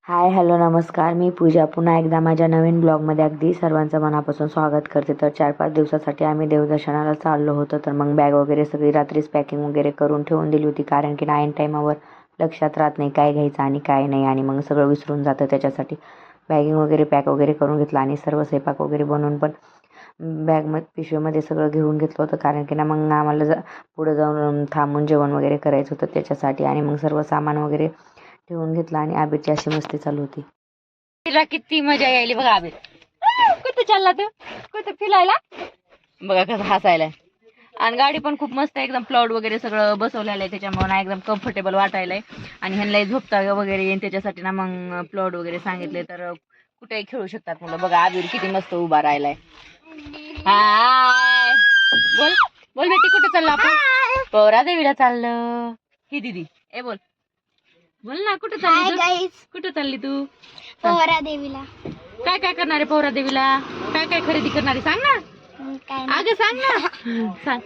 Hi hello नमस्कार. मी पूजा पुन्हा एकदा माझ्या नवीन ब्लॉगमध्ये अगदी सर्वांचं मनापासून स्वागत करते. तर 4-5 दिवसासाठी आम्ही देवदर्शनाला चाललो होतो. तर मग बॅग वगैरे सगळी रात्रीच पॅकिंग वगैरे करून ठेवून दिली होती, कारण की ऐन टाईमावर लक्षात राहत नाही काय घ्यायचं आणि काय नाही, आणि मग सगळं विसरून जातं. त्याच्यासाठी बॅगिंग वगैरे पॅक वगैरे करून घेतलं आणि सर्व स्वयंपाक वगैरे बनवून पण पिशवीमध्ये सगळं घेऊन घेतलं होतं, कारण की मग आम्हाला पुढे जाऊन थांबून जेवण वगैरे करायचं होतं त्याच्यासाठी. आणि मग सर्व सामान वगैरे ठेवून घेतलं आणि आबीची अशी मस्ती चालू होती. तिला किती मजा यायली बघा. आबी कुठं चालला तू? कुठं फिरायला? बघा कसं हसायला. आणि गाडी पण खूप मस्त आहे, एकदम प्लॉट वगैरे सगळं बसवलेलं आहे, त्याच्यामुळे ना एकदम कम्फर्टेबल वाटायलंय. आणि ह्यांना झोपता वगैरे येईन त्याच्यासाठी ना मग प्लॉट वगैरे सांगितले, तर कुठेही खेळू शकतात मुलं. बघा आबीर किती मस्त उभा राहिलाय. हाय बोल बोल बेटी, कुठे चाललो आपण? पौरा देवीला चाललं. ही दीदी ए बोल बोल ना, कुठे चालली? कुठे चालली तू? पोहरा देवीला. काय काय करणार आहे पौरा देवीला? काय काय खरेदी करणार आहे सांग ना. काय अगं सांग ना. सांग.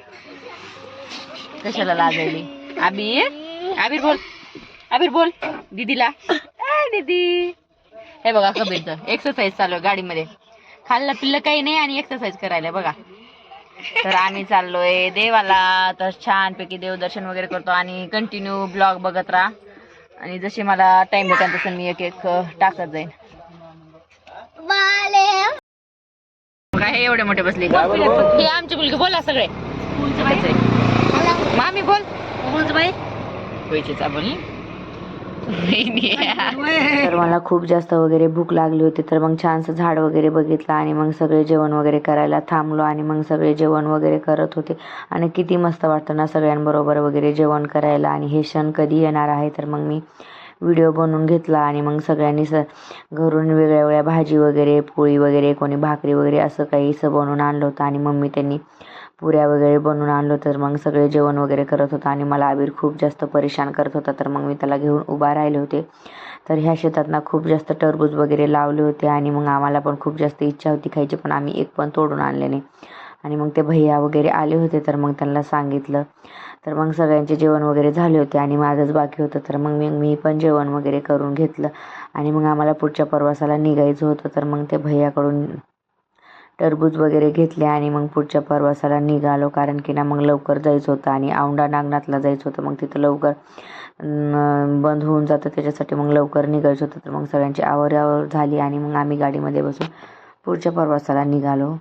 कशाला लाजायली? आबीर आबीर बोल. आबीर बोल दीदीला. दीदी हे बघा कबीरचं एक्सरसाइज चालू आहे गाडीमध्ये. खाल्लं पिल्लं काही नाही आणि एक्सरसाइज करायला बघा. तर आम्ही चाललोय देवाला. तर छानपैकी देवदर्शन वगैरे करतो आणि कंटिन्यू ब्लॉग बघत राहा. आणि जशी मला टाइम भेटेल तसं मी एक एक टाकत जाईन. काय एवढे मोठे बसले? हे आमची मुलगी. बोला सगळे. मामी बोल. पैसेचा बोल. तर मला खूप जास्त वगैरे भूक लागली होती, तर मग छानसं झाड वगैरे बघितलं आणि मग सगळे जेवण वगैरे करायला थांबलो. आणि मग सगळे जेवण वगैरे करत होते आणि किती मस्त वाटतं ना सगळ्यांबरोबर वगैरे जेवण करायला. आणि हे क्षण कधी येणार आहे, तर मग मी व्हिडिओ बनवून घेतला. आणि मग सगळ्यांनी घरून वेगळ्या वेगळ्या भाजी वगैरे, पोळी वगैरे, कोणी भाकरी वगैरे असं काही बनवून आणलं होतं. आणि मम्मी त्यांनी पुऱ्या वगैरे बनवून आणलं. तर मग सगळे जेवण वगैरे करत होतं आणि मला आबीर खूप जास्त परेशान करत होता, तर मग मी त्याला घेऊन उभा राहिले होते. तर ह्या शेतात ना खूप जास्त टरबूज वगैरे लावले होते आणि मग आम्हाला पण खूप जास्त इच्छा होती खायची, पण आम्ही एक पण तोडून आणले नाही. आणि मग ते भैया वगैरे आले होते, तर मग त्यांना सांगितलं. तर मग सगळ्यांचे जेवण वगैरे झाले होते आणि माझंच बाकी होतं. तर मग मी पण जेवण वगैरे करून घेतलं आणि मग आम्हाला पुढच्या प्रवासाला निघायचं होतं. तर मग ते भैयाकडून टरबूज वगैरे घेतले आणि मग पुढच्या प्रवासाला निघालो, कारण की ना मग लवकर जायचं होतं आणि औंढा नागनाथला जायचं होतं. मग तिथं लवकर बंद होऊन जातं, त्याच्यासाठी मग लवकर निघायचं होतं. तर मग सगळ्यांची आवर झाली आणि मग आम्ही गाडीमध्ये बसून पुढच्या प्रवासाला निघालो.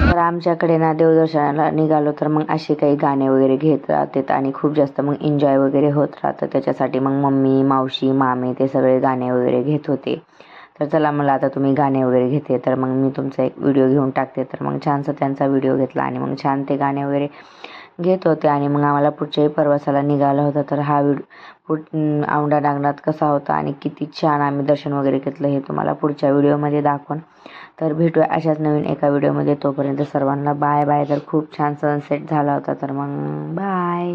तर आमच्याकडे ना देवदर्शनाला निघालो, तर मग असे काही गाणे वगैरे घेत राहतात आणि खूप जास्त मग एन्जॉय वगैरे होत राहतं. त्याच्यासाठी मग मम्मी, मावशी, मामे ते सगळे गाणे वगैरे घेत होते. तर चला मला आता तुम्ही गाणे वगैरे घेते, तर मग मी तुमचा एक व्हिडिओ घेऊन टाकते. तर मग छानसं त्यांचा व्हिडिओ घेतला आणि मग छान ते गाणे वगैरे घेत होते. आणि मग आम्हाला पुढच्याही प्रवासाला निघाला होता. तर हा औंढा नागनाथ कसा होता आणि किती छान आम्ही दर्शन वगैरे घेतलं हे तुम्हाला पुढच्या व्हिडिओमध्ये दाखवून. तर भेटूया अशाच नवीन एका व्हिडिओमध्ये. तोपर्यंत सर्वांना बाय बाय. तर खूप छान सनसेट झाला होता, तर मग बाय.